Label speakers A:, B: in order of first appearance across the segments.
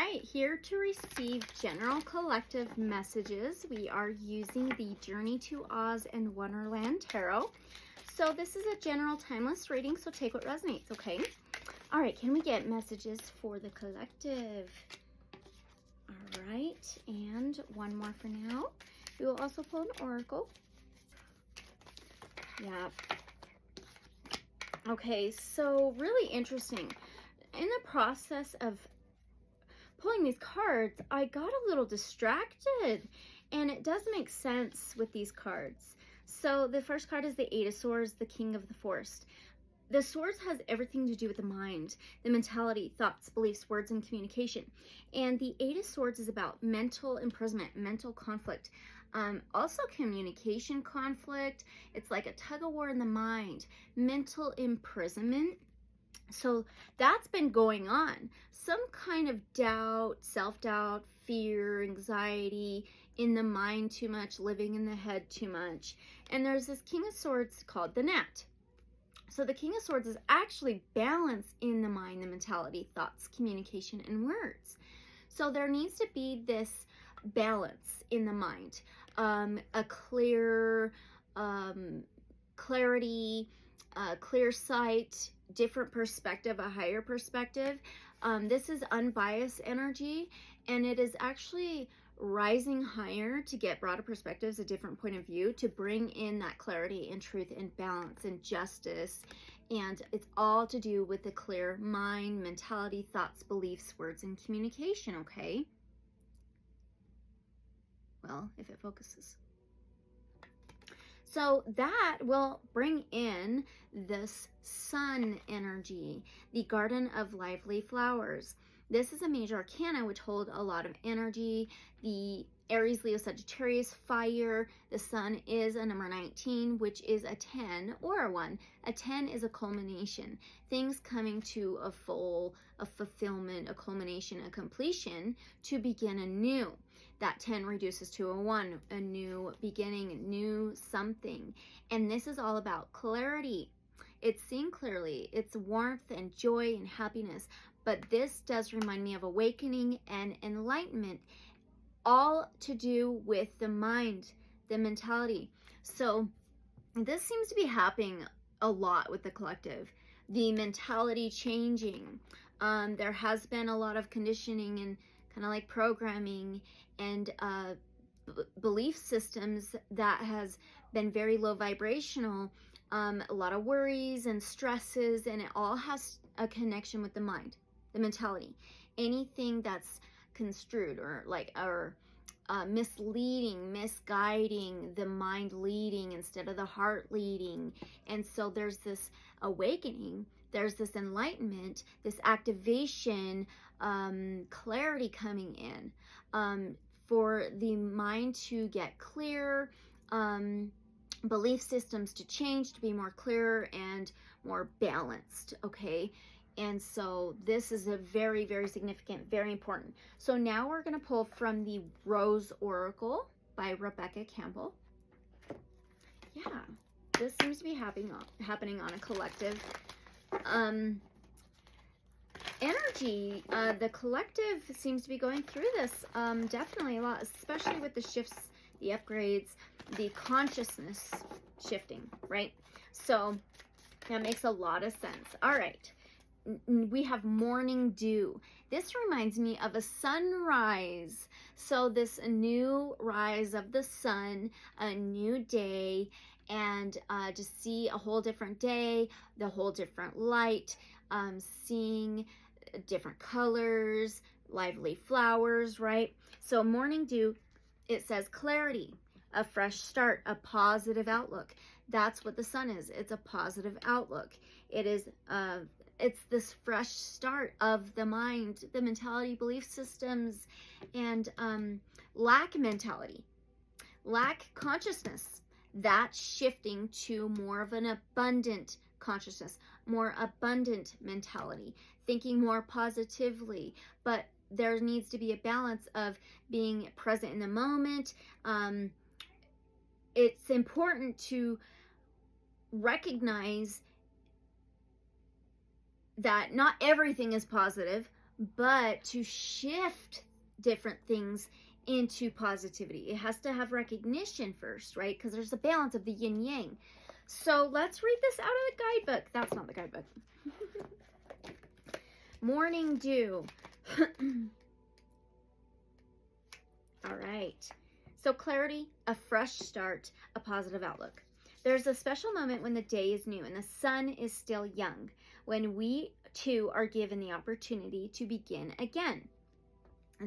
A: right, here to receive general collective messages, we are using the Journey to Oz and Wonderland Tarot. So this is a general timeless reading, so take what resonates, okay? All right, can we get messages for the collective? All right, and one more for now. We will also pull an oracle. Yeah. Okay, so really interesting. In the process of pulling these cards, I got a little distracted, and it does make sense with these cards. So the first card is the Eight of Swords, the King of the Forest. The swords has everything to do with the mind, the mentality, thoughts, beliefs, words, and communication. And the Eight of Swords is about mental imprisonment, mental conflict, also communication conflict. It's like a tug of war in the mind, mental imprisonment. So that's been going on. Some kind of doubt, self-doubt, fear, anxiety in the mind too much, living in the head too much. And there's this King of Swords called the Gnat. So the King of Swords is actually balance in the mind, the mentality, thoughts, communication, and words. So there needs to be this balance in the mind, a clear clarity, clear sight, different perspective, a higher perspective. This is unbiased energy, and it is actually rising higher to get broader perspectives, a different point of view, to bring in that clarity and truth and balance and justice. And it's all to do with the clear mind, mentality, thoughts, beliefs, words, and communication, okay? Well, if it focuses. So that will bring in this sun energy, the Garden of Lively Flowers. This is a major arcana which hold a lot of energy. The Aries, Leo, Sagittarius, fire. The sun is a number 19, which is a 10 or a 1. A 10 is a culmination. Things coming to a fulfillment, a culmination, a completion to begin anew. That 10 reduces to a 1, a new beginning, a new something. And this is all about clarity. It's seeing clearly. It's warmth and joy and happiness. But this does remind me of awakening and enlightenment, all to do with the mind, the mentality. So this seems to be happening a lot with the collective. The mentality changing. There has been a lot of conditioning and kind of like programming and belief systems that has been very low vibrational. A lot of worries and stresses, and it all has a connection with the mind, the mentality. Anything that's construed or misleading, misguiding, the mind leading instead of the heart leading. And so there's this awakening, there's this enlightenment, this activation, clarity coming in, for the mind to get clear, belief systems to change, to be more clear and more balanced, okay? And so this is a very, very significant, very important. So now we're going to pull from the Rose Oracle by Rebecca Campbell. Yeah, this seems to be happening on a collective energy. The collective seems to be going through this definitely a lot, especially with the shifts, the upgrades, the consciousness shifting, right? So that makes a lot of sense. All right. We have morning dew. This reminds me of a sunrise. So this new rise of the sun, a new day, and to see a whole different day, the whole different light, seeing different colors, lively flowers, right? So morning dew, it says clarity, a fresh start, a positive outlook. That's what the sun is. It's a positive outlook. It is it's this fresh start of the mind, the mentality, belief systems, and lack mentality, lack consciousness. That's shifting to more of an abundant consciousness, more abundant mentality, thinking more positively. But there needs to be a balance of being present in the moment. It's important to recognize that not everything is positive, but to shift different things into positivity, it has to have recognition first, right? Because there's a balance of the yin yang. So let's read this out of the guidebook. That's not the guidebook. Morning dew. All right. So clarity, a fresh start, a positive outlook. There's a special moment when the day is new and the sun is still young, when we too are given the opportunity to begin again.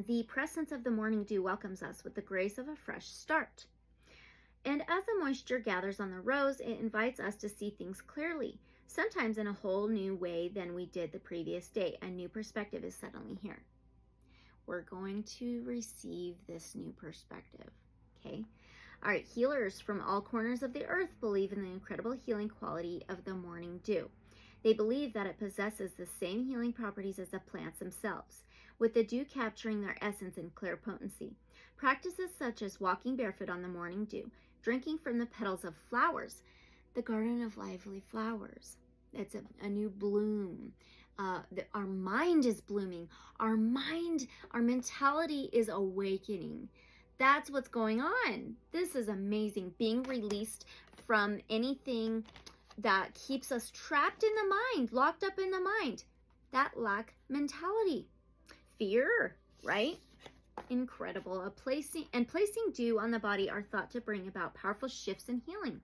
A: The presence of the morning dew welcomes us with the grace of a fresh start. And as the moisture gathers on the rose, it invites us to see things clearly, sometimes in a whole new way than we did the previous day. A new perspective is suddenly here. We're going to receive this new perspective, okay? All right, healers from all corners of the earth believe in the incredible healing quality of the morning dew. They believe that it possesses the same healing properties as the plants themselves, with the dew capturing their essence in clear potency. Practices such as walking barefoot on the morning dew, drinking from the petals of flowers, the garden of lively flowers. It's a new bloom. Our mind is blooming. Our mentality is awakening. That's what's going on. This is amazing. Being released from anything that keeps us trapped in the mind, locked up in the mind. That lack mentality. Fear, right? Incredible. Placing dew on the body are thought to bring about powerful shifts in healing.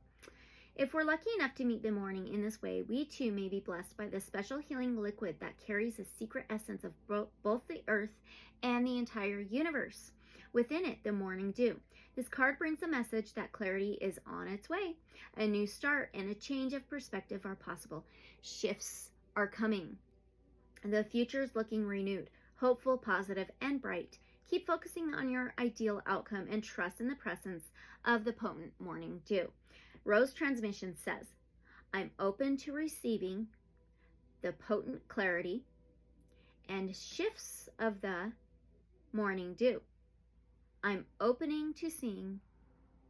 A: If we're lucky enough to meet the morning in this way, we too may be blessed by the special healing liquid that carries the secret essence of both the earth and the entire universe. Within it, the morning dew. This card brings a message that clarity is on its way. A new start and a change of perspective are possible. Shifts are coming. The future is looking renewed, hopeful, positive, and bright. Keep focusing on your ideal outcome and trust in the presence of the potent morning dew. Rose Transmission says, I'm open to receiving the potent clarity and shifts of the morning dew. I'm opening to seeing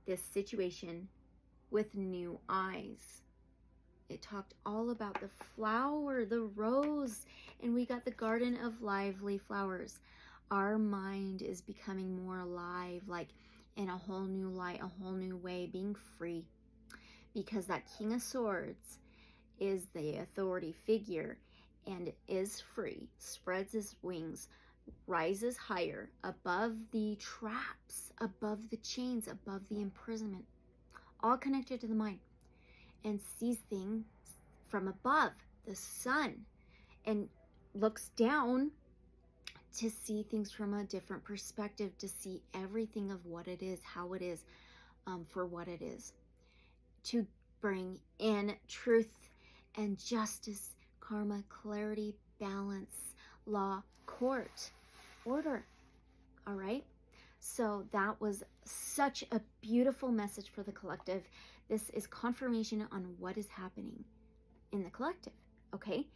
A: this situation with new eyes. It talked all about the flower, the rose, and we got the garden of lively flowers. Our mind is becoming more alive, like in a whole new light, a whole new way, being free. Because that King of Swords is the authority figure and is free, spreads his wings, rises higher above the traps, above the chains, above the imprisonment, all connected to the mind, and sees things from above, the sun, and looks down to see things from a different perspective, to see everything of what it is, how it is, for what it is. To bring in truth and justice, karma, clarity, balance, law, court, order. All right? So that was such a beautiful message for the collective. This is confirmation on what is happening in the collective. Okay?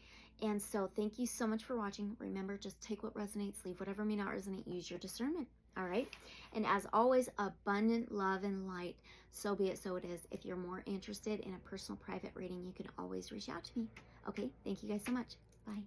A: And so thank you so much for watching. Remember, just take what resonates, leave whatever may not resonate, use your discernment. All right? And as always, abundant love and light. So be it, so it is. If you're more interested in a personal private reading, you can always reach out to me. Okay? Thank you guys so much. Bye.